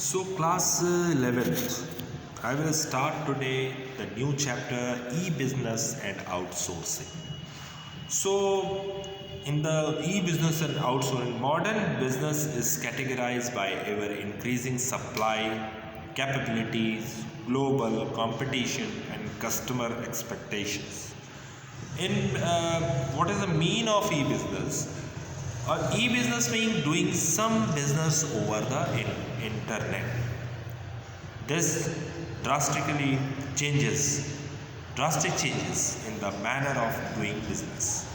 So, class 11th, I will start today the new chapter e-business and outsourcing. So, in the e-business and outsourcing, modern business is categorized by ever increasing supply, capabilities, global competition, and customer expectations. In what is the mean of e-business? E-business means doing some business over the internet. This drastic changes in the manner of doing business.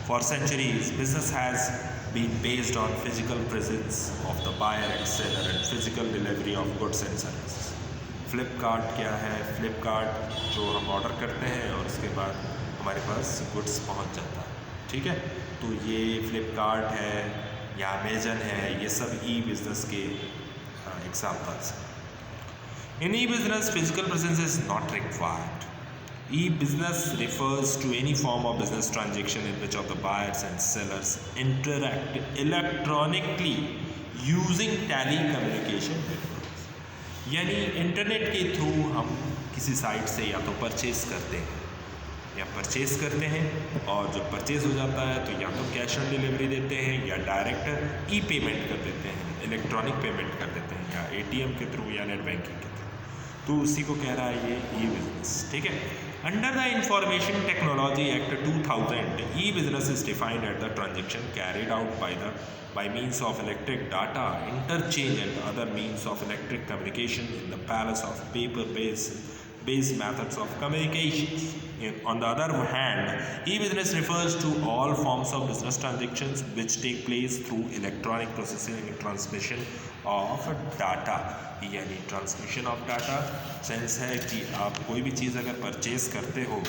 For centuries, business has been based on physical presence of the buyer and seller and physical delivery of goods and services. Flipkart क्या है? फ्लिपकार्ट जो हम order करते हैं और उसके बाद हमारे पास गुड्स पहुंच जाता है, ठीक है। तो ये फ्लिपकार्ट है या अमेजन है, ये सब ई बिज़नेस के एग्जांपल्स हैं। In e-business, physical presence is not required. E-business refers to any form of business transaction in which of the buyers and sellers interact electronically using telecommunication networks. यानी इंटरनेट के through हम किसी site से या तो purchase करते हैं और जब परचेज हो जाता है तो या तो कैश ऑन डिलीवरी देते हैं या डायरेक्ट ई पेमेंट कर देते हैं, इलेक्ट्रॉनिक पेमेंट कर देते हैं या एटीएम के थ्रू या नेट बैंकिंग के थ्रू। तो उसी को कह रहा है ये ई बिजनेस, ठीक है। Under the information technology act 2000, E business is defined at the transaction carried out by means of electric data interchange and other means of electric communication in the palace of paper-based methods of communications. On the other hand, e-business refers to all forms of business transactions which take place through electronic processing and transmission of data. यानी transmission of data sense है कि आप कोई भी चीज़ अगर purchase करते हो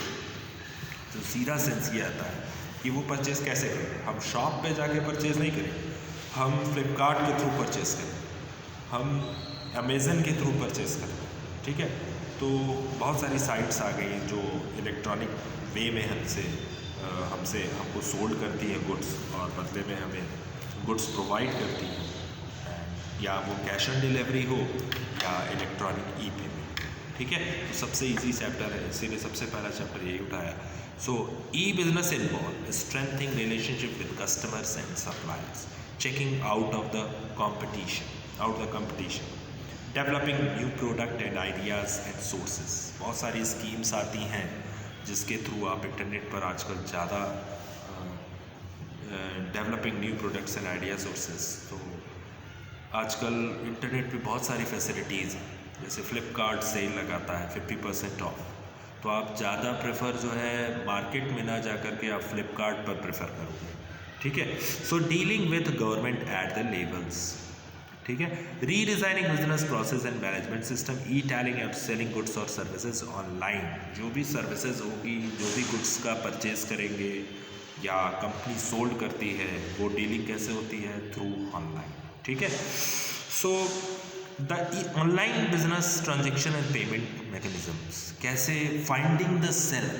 तो सीधा सेंस ये आता है कि वो परचेज़ कैसे करें। हम शॉप पे जाके परचेज़ नहीं करें, हम फ्लिपकार्ट के थ्रू परचेज़ करें, हम अमेज़न के थ्रू परचेज़ करें, ठीक है। तो बहुत सारी साइट्स आ गई हैं जो इलेक्ट्रॉनिक वे में हमको सोल्ड करती है गुड्स और बदले में हमें गुड्स प्रोवाइड करती है, या वो कैश ऑन डिलीवरी हो या इलेक्ट्रॉनिक ई पेमेंट, ठीक है। तो सबसे इजी चैप्टर है, इसीलिए सबसे पहला चैप्टर यही उठाया। So, e-business involves strengthening relationship with customers and suppliers, checking out the competition, developing new product and ideas and sources. बहुत सारी स्कीम्स आती हैं जिसके थ्रू आप इंटरनेट पर आजकल ज़्यादा developing new products and idea sources. तो आजकल इंटरनेट पे बहुत सारी फैसिलिटीज़ हैं, जैसे फ्लिपकार्ट सेल लगाता है 50% ऑफ, तो आप ज़्यादा प्रेफर जो है मार्केट में ना जा कर के आप फ्लिपकार्ट पर प्रेफर करोगे, ठीक है। So dealing with government at the levels, ठीक है। Redesigning business process and management system, e tailing and selling goods और सर्विसेज ऑनलाइन। जो भी सर्विसेज होगी, जो भी गुड्स का परचेज करेंगे या कंपनी सोल्ड करती है, वो डीलिंग कैसे होती है? थ्रू ऑनलाइन, ठीक है। सो the online business transaction and payment mechanisms, कैसे finding the seller?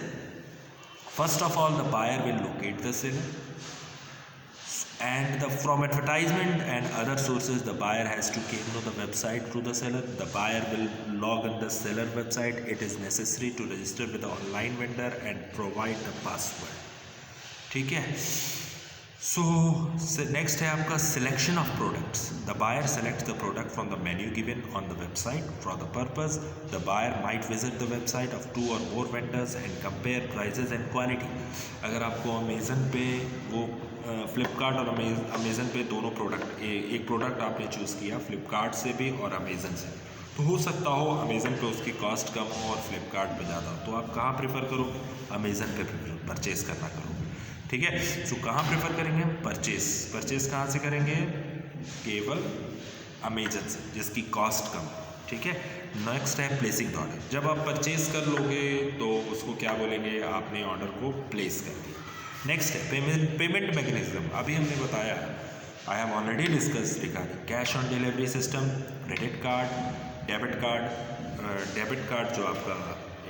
First of all, the buyer will locate the seller and from advertisement and other sources the buyer has to came to the website through the seller. The buyer will log in the seller website. It is necessary to register with the online vendor and provide the password, ठीक है। So next है आपका selection of products. The buyer selects the product from the menu given on the website. For the purpose, the buyer might visit the website of 2 or more vendors and compare prices and quality. अगर आपको Amazon पे वो फ्लिपकार्ट और Amazon पे दोनों product, एक product आपने choose किया फ्लिपकार्ट से भी और अमेज़न से, तो हो सकता हो अमेज़न पे उसकी कॉस्ट कम हो और फ्लिपकार्ट पे ज़्यादा हो, तो आप कहाँ प्रेफर करोगे? अमेज़न पे परचेज़ करना करोगे, ठीक है। सो कहाँ प्रेफर करेंगे? परचेज कहाँ से करेंगे? केवल अमेजन से, जिसकी कॉस्ट कम, ठीक है। नेक्स्ट है प्लेसिंग द ऑर्डर। जब आप परचेज कर लोगे तो उसको क्या बोलेंगे? आपने ऑर्डर को प्लेस कर दिया। नेक्स्ट है पेमेंट मैकेनिज्म। अभी हमने बताया, I have already discuss regarding cash on delivery system, credit card, debit card जो आपका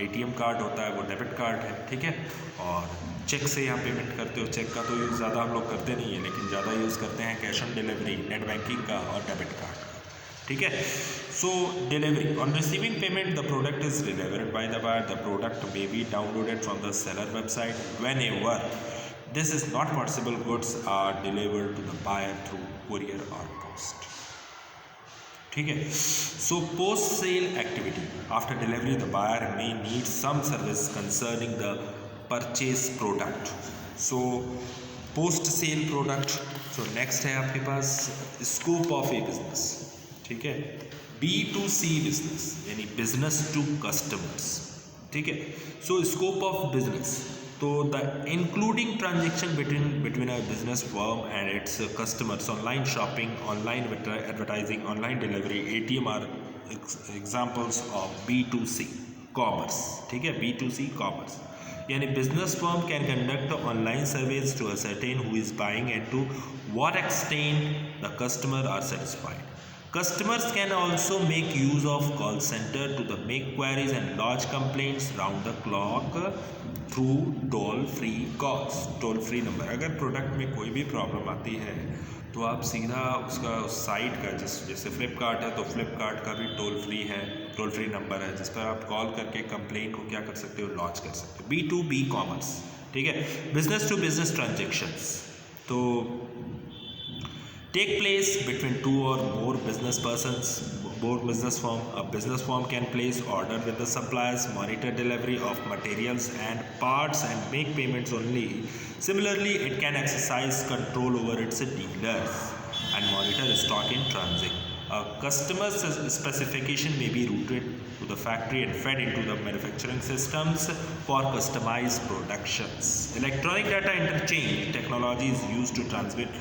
एटीएम कार्ड होता है वो डेबिट कार्ड है, ठीक है। और चेक से यहाँ पेमेंट करते हो, चेक का तो यूज़ ज़्यादा हम लोग करते नहीं है, लेकिन ज़्यादा यूज़ करते हैं cash on delivery, net banking का और डेबिट कार्ड, ठीक है. So delivery, on receiving payment the product is delivered by the buyer. The product may be downloaded from the seller website. Whenever this is not possible, goods are delivered to the buyer through courier or post. ठीक है. So post sale activity, after delivery the buyer may need some service concerning the purchase product. So post sale product. So next है आपके पास scope of a business. ठीक है. B2C business यानी business to customers. ठीक है. So scope of business, तो the including transaction between a business firm and its customers, online shopping, online advertising, online delivery, ATM are examples of B2C commerce. ठीक है. B2C commerce यानी business firm can conduct online surveys to ascertain who is buying and to what extent the customer are satisfied. Customers can also make use of call center to the make queries and lodge complaints round the clock through toll free calls. Toll free number, अगर product में कोई भी problem आती है तो आप सीधा उसका उस साइट का, जैसे फ्लिपकार्ट है तो फ्लिपकार्ट का भी टोल फ्री है, टोल फ्री नंबर है जिस पर आप कॉल करके कंप्लेंट को क्या कर सकते हो, लॉन्च कर सकते हो. B2B commerce. ठीक है. बिजनेस टू बिजनेस ट्रांजेक्शन्स, तो take place between two or more business persons, more business firm. A business firm can place order with the suppliers, monitor delivery of materials and parts and make payments only. Similarly, it can exercise control over its dealers and monitor stock in transit. A customer's specification may be routed to the factory and fed into the manufacturing systems for customized productions. Electronic data interchange technology is used to transmit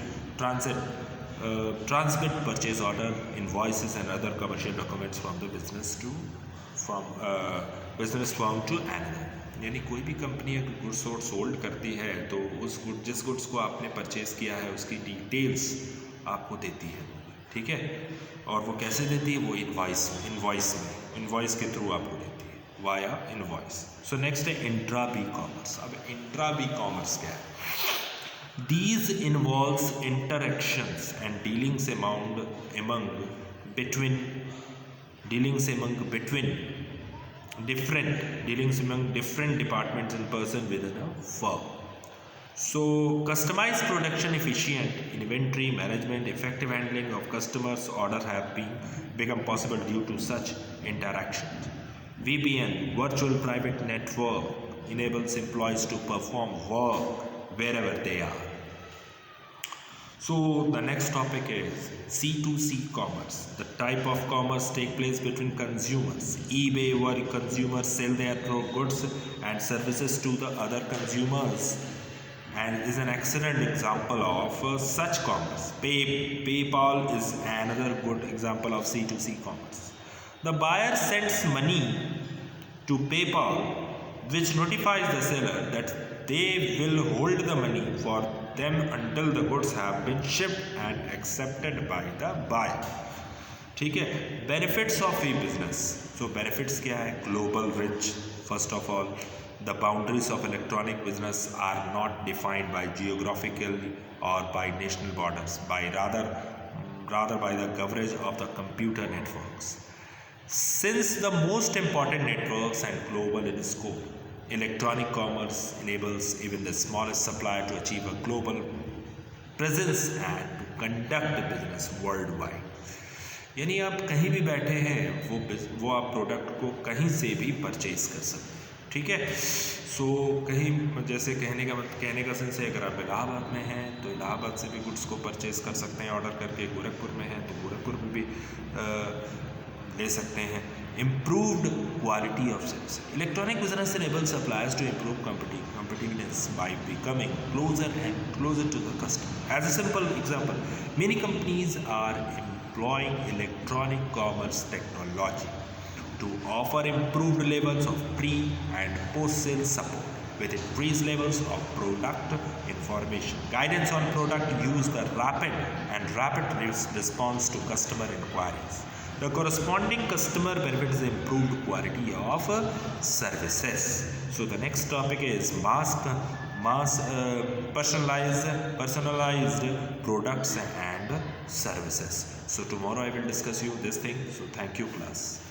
purchase order, invoices and other commercial documents from the business firm to another. यानी कोई भी company अगर goods और sold करती है तो उस जिस गुड्स को आपने परचेज किया है उसकी डिटेल्स आपको देती है. ठीक है. और वो कैसे देती है, वो इनवॉइस के थ्रू आपको देती है, वाया इनवॉइस. सो नेक्स्ट है इंट्रा बी कॉमर्स. अब इंट्रा बी कॉमर्स क्या है? These involves interactions and dealings among between different departments and person within a firm. So customized production, efficient inventory management, effective handling of customers' order have become possible due to such interactions. VPN, virtual private network, enables employees to perform work wherever they are. So the next topic is C2C commerce. The type of commerce take place between consumers. eBay, where consumers sell their goods and services to the other consumers, and is an excellent example of such commerce. PayPal is another good example of C2C commerce. The buyer sends money to PayPal, which notifies the seller that they will hold the money for them until the goods have been shipped and accepted by the buyer. ठीक है. Benefits of e-business. So benefits क्या है? Global reach. First of all, the boundaries of electronic business are not defined by geographical or by national borders, by rather by the coverage of the computer networks. Since the most important networks and global in scope, electronic commerce enables even the smallest supplier to achieve a global presence and to conduct business worldwide. यानी आप कहीं भी बैठे हैं वो आप product को कहीं से भी परचेज कर सकते हैं. ठीक है. सो कहीं, जैसे कहने का सेंस है, अगर आप इलाहाबाद में हैं तो इलाहाबाद से भी गुड्स को परचेज कर सकते हैं ऑर्डर करके. गोरखपुर में हैं तो गोरखपुर में भी ले सकते हैं. Improved quality of service. Electronic business enables suppliers to improve competitiveness by becoming closer and closer to the customer. As a simple example, many companies are employing electronic commerce technology to offer improved levels of pre- and post-sale support with increased levels of product information, guidance on product use, the rapid response to customer inquiries. The corresponding customer benefits the improved quality of services. So the next topic is personalized products and services. So tomorrow I will discuss you this thing. So thank you class.